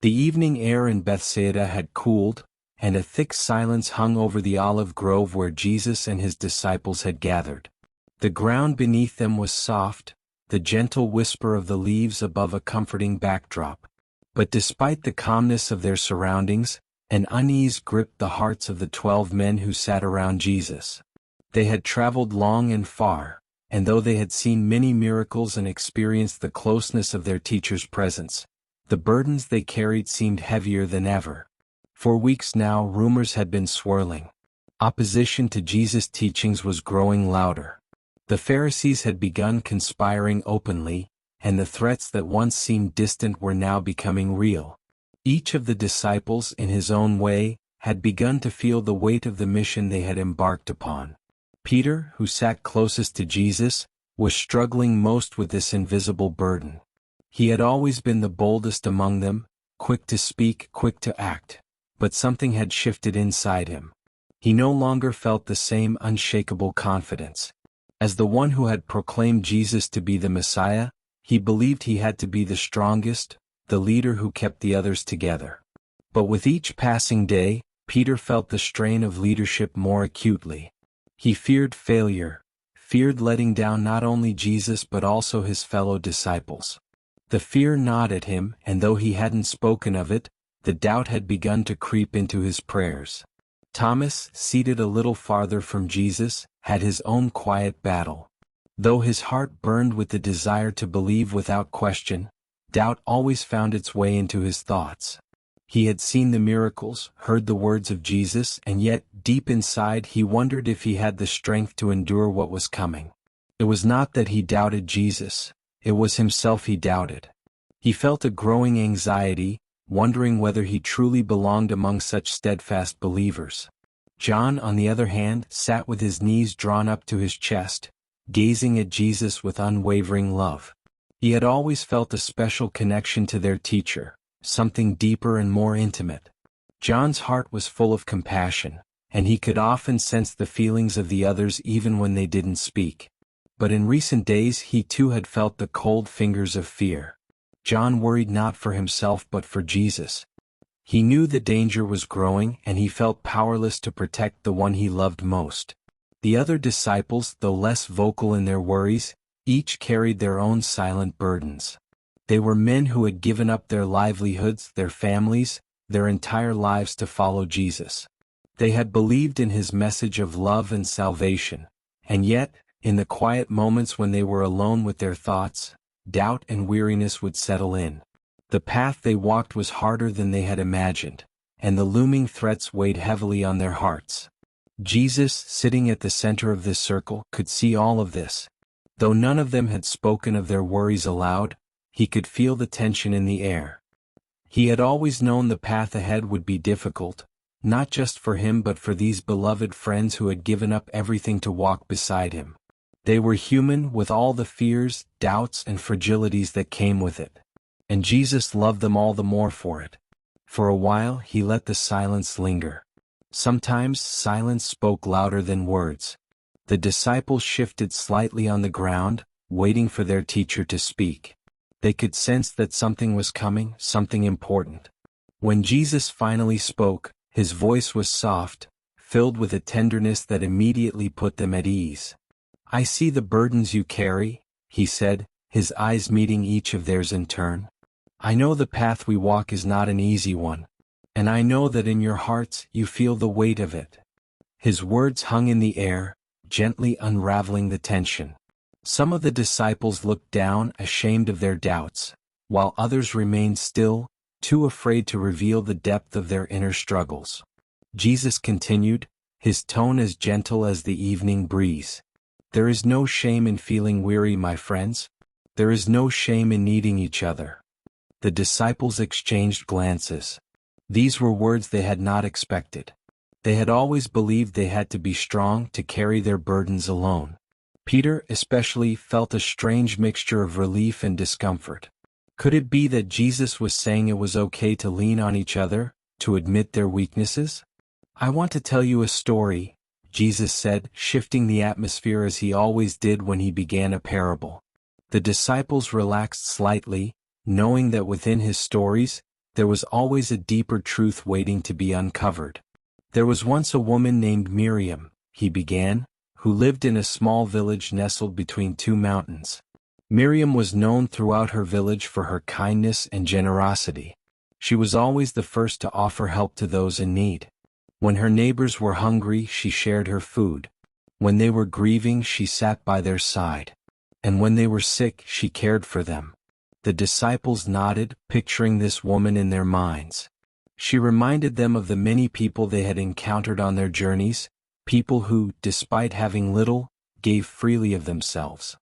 The evening air in Bethsaida had cooled, and a thick silence hung over the olive grove where Jesus and his disciples had gathered. The ground beneath them was soft, the gentle whisper of the leaves above a comforting backdrop. But despite the calmness of their surroundings, an unease gripped the hearts of the 12 men who sat around Jesus. They had traveled long and far, and though they had seen many miracles and experienced the closeness of their teacher's presence, the burdens they carried seemed heavier than ever. For weeks now, rumors had been swirling. Opposition to Jesus' teachings was growing louder. The Pharisees had begun conspiring openly, and the threats that once seemed distant were now becoming real. Each of the disciples, in his own way, had begun to feel the weight of the mission they had embarked upon. Peter, who sat closest to Jesus, was struggling most with this invisible burden. He had always been the boldest among them, quick to speak, quick to act, but something had shifted inside him. He no longer felt the same unshakable confidence. As the one who had proclaimed Jesus to be the Messiah, he believed he had to be the strongest, the leader who kept the others together. But with each passing day, Peter felt the strain of leadership more acutely. He feared failure, feared letting down not only Jesus but also his fellow disciples. The fear gnawed at him, and though he hadn't spoken of it, the doubt had begun to creep into his prayers. Thomas, seated a little farther from Jesus, had his own quiet battle. Though his heart burned with the desire to believe without question, doubt always found its way into his thoughts. He had seen the miracles, heard the words of Jesus, and yet, deep inside, he wondered if he had the strength to endure what was coming. It was not that he doubted Jesus, it was himself he doubted. He felt a growing anxiety, wondering whether he truly belonged among such steadfast believers. John, on the other hand, sat with his knees drawn up to his chest, gazing at Jesus with unwavering love. He had always felt a special connection to their teacher, something deeper and more intimate. John's heart was full of compassion, and he could often sense the feelings of the others even when they didn't speak. But in recent days he too had felt the cold fingers of fear. John worried not for himself but for Jesus. He knew the danger was growing, and he felt powerless to protect the one he loved most. The other disciples, though less vocal in their worries, each carried their own silent burdens. They were men who had given up their livelihoods, their families, their entire lives to follow Jesus. They had believed in his message of love and salvation, and yet, in the quiet moments when they were alone with their thoughts, doubt and weariness would settle in. The path they walked was harder than they had imagined, and the looming threats weighed heavily on their hearts. Jesus, sitting at the center of this circle, could see all of this. Though none of them had spoken of their worries aloud, he could feel the tension in the air. He had always known the path ahead would be difficult, not just for him but for these beloved friends who had given up everything to walk beside him. They were human, with all the fears, doubts, and fragilities that came with it. And Jesus loved them all the more for it. For a while he let the silence linger. Sometimes silence spoke louder than words. The disciples shifted slightly on the ground, waiting for their teacher to speak. They could sense that something was coming, something important. When Jesus finally spoke, his voice was soft, filled with a tenderness that immediately put them at ease. "I see the burdens you carry," he said, his eyes meeting each of theirs in turn. "I know the path we walk is not an easy one, and I know that in your hearts you feel the weight of it." His words hung in the air, gently unraveling the tension. Some of the disciples looked down, ashamed of their doubts, while others remained still, too afraid to reveal the depth of their inner struggles. Jesus continued, his tone as gentle as the evening breeze. "There is no shame in feeling weary, my friends. There is no shame in needing each other." The disciples exchanged glances. These were words they had not expected. They had always believed they had to be strong to carry their burdens alone. Peter, especially, felt a strange mixture of relief and discomfort. Could it be that Jesus was saying it was okay to lean on each other, to admit their weaknesses? "I want to tell you a story," Jesus said, shifting the atmosphere as he always did when he began a parable. The disciples relaxed slightly, knowing that within his stories, there was always a deeper truth waiting to be uncovered. There was once a woman named Miriam, he began, who lived in a small village nestled between two mountains. Miriam was known throughout her village for her kindness and generosity. She was always the first to offer help to those in need. When her neighbors were hungry, she shared her food. When they were grieving, she sat by their side. And when they were sick, she cared for them. The disciples nodded, picturing this woman in their minds. She reminded them of the many people they had encountered on their journeys, people who, despite having little, gave freely of themselves.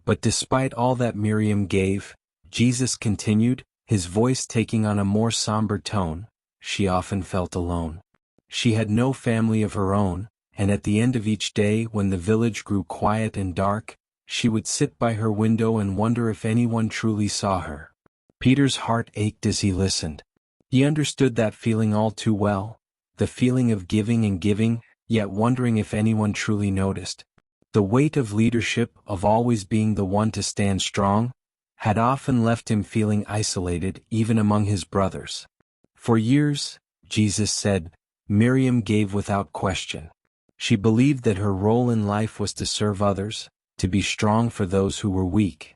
But despite all that Miriam gave, Jesus continued, his voice taking on a more somber tone, she often felt alone. She had no family of her own, and at the end of each day when the village grew quiet and dark, she would sit by her window and wonder if anyone truly saw her. Peter's heart ached as he listened. He understood that feeling all too well, the feeling of giving and giving, yet wondering if anyone truly noticed. The weight of leadership, of always being the one to stand strong, had often left him feeling isolated even among his brothers. For years, Jesus said, Miriam gave without question. She believed that her role in life was to serve others, to be strong for those who were weak.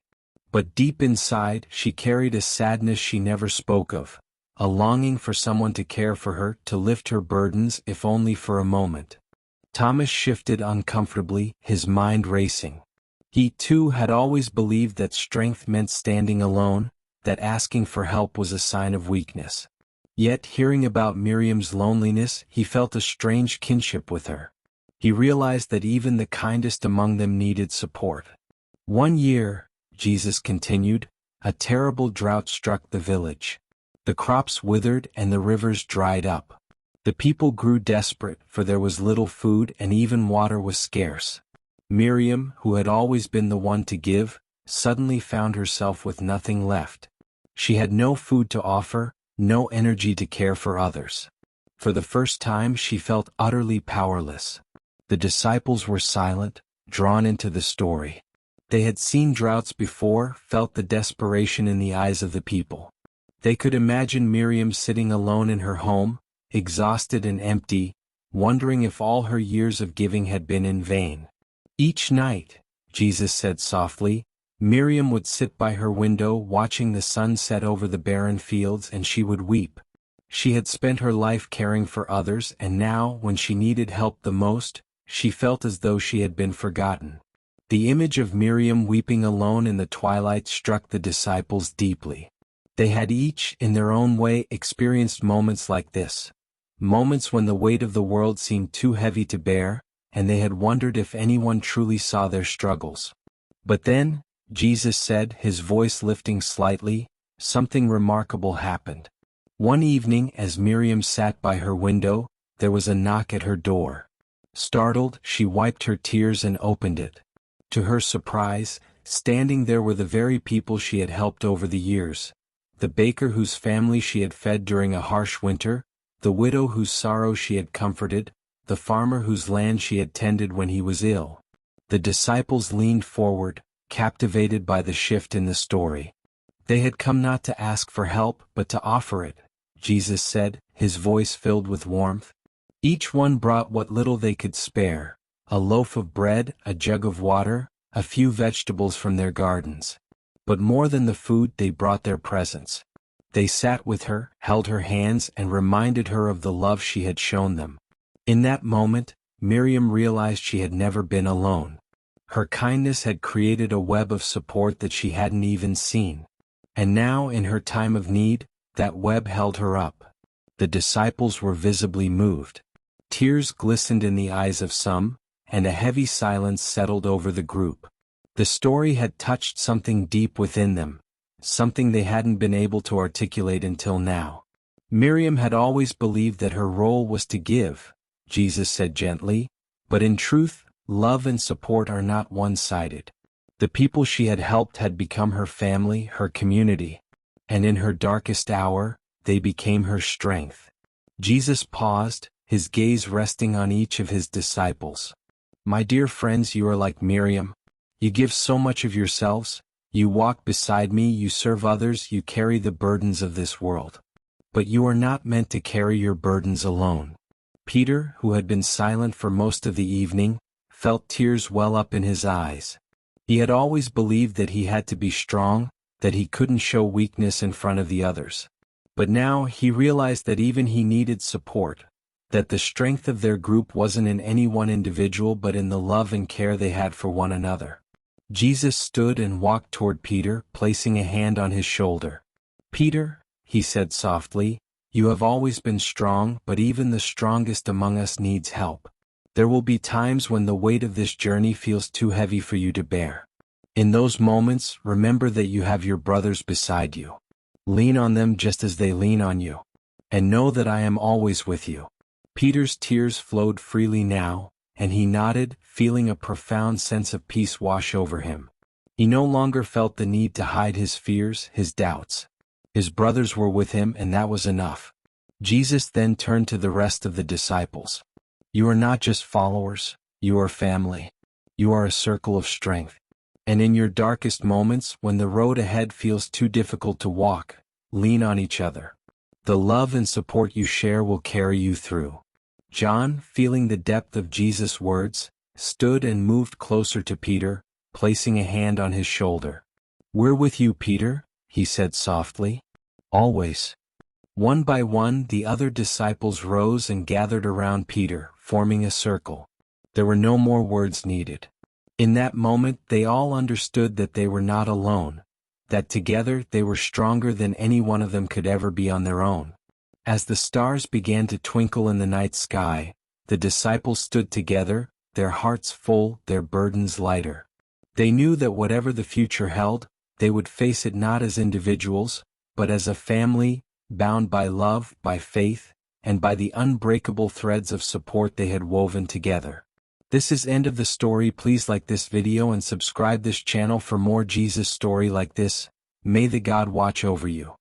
But deep inside, she carried a sadness she never spoke of, a longing for someone to care for her, to lift her burdens if only for a moment. Thomas shifted uncomfortably, his mind racing. He too had always believed that strength meant standing alone, that asking for help was a sign of weakness. Yet hearing about Miriam's loneliness, he felt a strange kinship with her. He realized that even the kindest among them needed support. One year, Jesus continued, a terrible drought struck the village. The crops withered and the rivers dried up. The people grew desperate, for there was little food and even water was scarce. Miriam, who had always been the one to give, suddenly found herself with nothing left. She had no food to offer, no energy to care for others. For the first time she felt utterly powerless. The disciples were silent, drawn into the story. They had seen droughts before, felt the desperation in the eyes of the people. They could imagine Miriam sitting alone in her home, exhausted and empty, wondering if all her years of giving had been in vain. Each night, Jesus said softly, Miriam would sit by her window watching the sun set over the barren fields, and she would weep. She had spent her life caring for others, and now, when she needed help the most, she felt as though she had been forgotten. The image of Miriam weeping alone in the twilight struck the disciples deeply. They had each, in their own way, experienced moments like this. Moments when the weight of the world seemed too heavy to bear, and they had wondered if anyone truly saw their struggles. But then, Jesus said, his voice lifting slightly, something remarkable happened. One evening, as Miriam sat by her window, there was a knock at her door. Startled, she wiped her tears and opened it. To her surprise, standing there were the very people she had helped over the years. The baker whose family she had fed during a harsh winter, the widow whose sorrow she had comforted, the farmer whose land she had tended when he was ill. The disciples leaned forward, captivated by the shift in the story. They had come not to ask for help, but to offer it, Jesus said, his voice filled with warmth. Each one brought what little they could spare, a loaf of bread, a jug of water, a few vegetables from their gardens. But more than the food, they brought their presence. They sat with her, held her hands, and reminded her of the love she had shown them. In that moment, Miriam realized she had never been alone. Her kindness had created a web of support that she hadn't even seen. And now, in her time of need, that web held her up. The disciples were visibly moved. Tears glistened in the eyes of some, and a heavy silence settled over the group. The story had touched something deep within them, something they hadn't been able to articulate until now. Miriam had always believed that her role was to give, Jesus said gently, but in truth, love and support are not one-sided. The people she had helped had become her family, her community, and in her darkest hour, they became her strength. Jesus paused, his gaze resting on each of his disciples. My dear friends, you are like Miriam. You give so much of yourselves, you walk beside me, you serve others, you carry the burdens of this world. but you are not meant to carry your burdens alone. Peter, who had been silent for most of the evening, felt tears well up in his eyes. He had always believed that he had to be strong, that he couldn't show weakness in front of the others. But now he realized that even he needed support, that the strength of their group wasn't in any one individual but in the love and care they had for one another. Jesus stood and walked toward Peter, placing a hand on his shoulder. "Peter," he said softly, "you have always been strong, but even the strongest among us needs help. There will be times when the weight of this journey feels too heavy for you to bear. In those moments, remember that you have your brothers beside you. Lean on them just as they lean on you. And know that I am always with you." Peter's tears flowed freely now, and he nodded, feeling a profound sense of peace wash over him. He no longer felt the need to hide his fears, his doubts. His brothers were with him, and that was enough. Jesus then turned to the rest of the disciples. "You are not just followers, you are family. You are a circle of strength. And in your darkest moments, when the road ahead feels too difficult to walk, lean on each other. The love and support you share will carry you through." John, feeling the depth of Jesus' words, stood and moved closer to Peter, placing a hand on his shoulder. "We're with you, Peter," he said softly. "Always." One by one, the other disciples rose and gathered around Peter, forming a circle. There were no more words needed. In that moment, they all understood that they were not alone, that together they were stronger than any one of them could ever be on their own. As the stars began to twinkle in the night sky, the disciples stood together, their hearts full, their burdens lighter. They knew that whatever the future held, they would face it not as individuals, but as a family, bound by love, by faith, and by the unbreakable threads of support they had woven together. This is end of the story. Please like this video and subscribe this channel for more Jesus story like this. May the God watch over you.